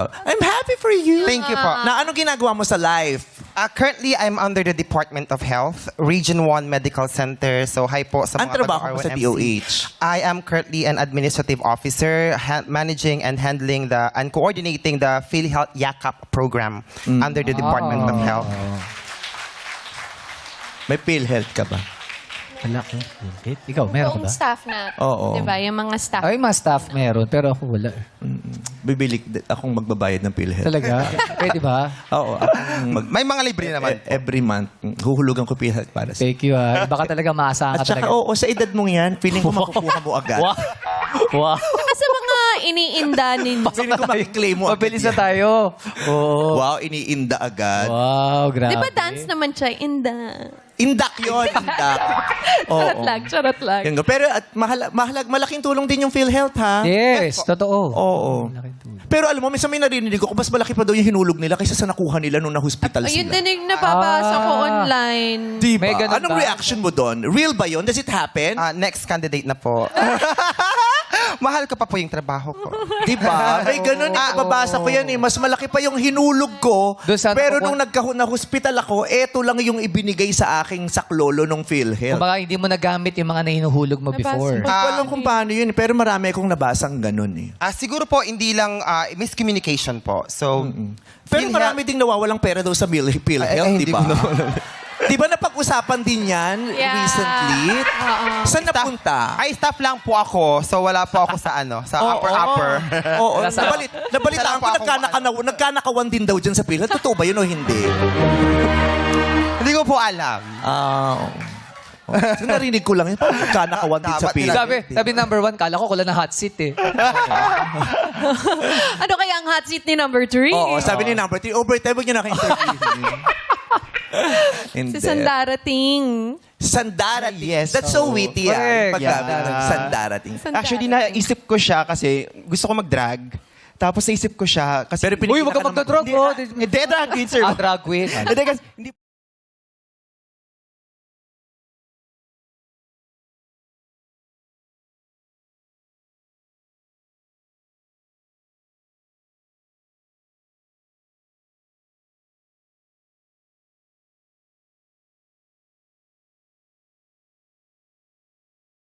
I'm happy for you. Thank you po. Na anong ginagawa mo sa life? Currently, I'm under the Department of Health, Region 1 Medical Center. So, hi po sa Ang mga trabaho mo sa taga-ROMC. DOH? I am currently an administrative officer, managing and handling and coordinating the PhilHealth Yakap program under the Department of Health. May PhilHealth ka ba? Wala ko. Ikaw, meron ka Buong ba? staff na. Oo. Diba? Yung mga staff. Ay, mga staff meron, pero ako wala. Bibili akong magbabayad ng PhilHealth. Talaga? Pwede ba? Oo. Akong May mga libre naman. every month, huhulugan ko PhilHealth para sa... Thank you ah. Baka talaga maasahan At ka saka, talaga. oo, sa edad mong yan, feeling ko makukuha mo agad. Wow. Wow. Kasi mga iniinda ninyo. Feeling ko makiklaim mo agad Mabilis na yan. tayo. Oo. Wow, iniinda agad. Wow, grabe. Di ba dance naman siya? Inda. Indak yun, indak. Charot lang, charot lang. Yan nga. Pero at malaking tulong din yung PhilHealth, ha? Yes, totoo. Oo. Pero alam mo, minsan may narinig ko, mas malaki pa daw yung hinulog nila kaysa sa nakuha nila nung na-hospital Ayun sila. din yung nababasa ko online. Diba? May ganun Anong ba? reaction mo doon? Real ba yun? Does it happen? Next candidate na po. Mahal ko pa po yung trabaho ko. Diba? May ganun. Babasa ko yan eh. Mas malaki pa yung hinulog ko. Doon sa Pero nakukuha- nung na-hospital ako, eto lang yung ibinigay sa aking saklolo nung PhilHealth. Kumbaga, hindi mo nagamit yung mga nahinuhulog mo Nabasa before. mo. Hindi ko alam kung paano yun. Pero marami akong nabasang ganun eh. Siguro po, hindi lang miscommunication po. So, Pero PhilHealth- marami ding nawawalang pera daw sa PhilHealth, Ay, di hindi ba? ko Di ba napag-usapan din yan Yeah. recently? Oo. Saan napunta? Ay, staff lang po ako. So, wala po ako sa sa upper. Oo. Nasa- Nabalitaan ko, nagkanakawan din daw dyan sa PhilHealth. Totoo ba yun o hindi? Hindi ko po alam. So, narinig ko lang yun. Parang nagkanakawan din sa Dapat PhilHealth. Sabi number 1, kala ko wala na hot seat eh. Ano kaya ang hot seat ni number 3? Oo, sabi ni number 3, overtime, huwag niyo naka-interview. Hindi. Si Sandarating. Sandarating. Yes. That's so witty. Correct. Sandarating. Actually, naisip ko siya kasi gusto ko mag-drag. Tapos naisip ko siya kasi... Pero Uy, wag ka magdodrog, oh. Hindi, drag queen, sir. Drag queen. Hindi, kasi... Hindi,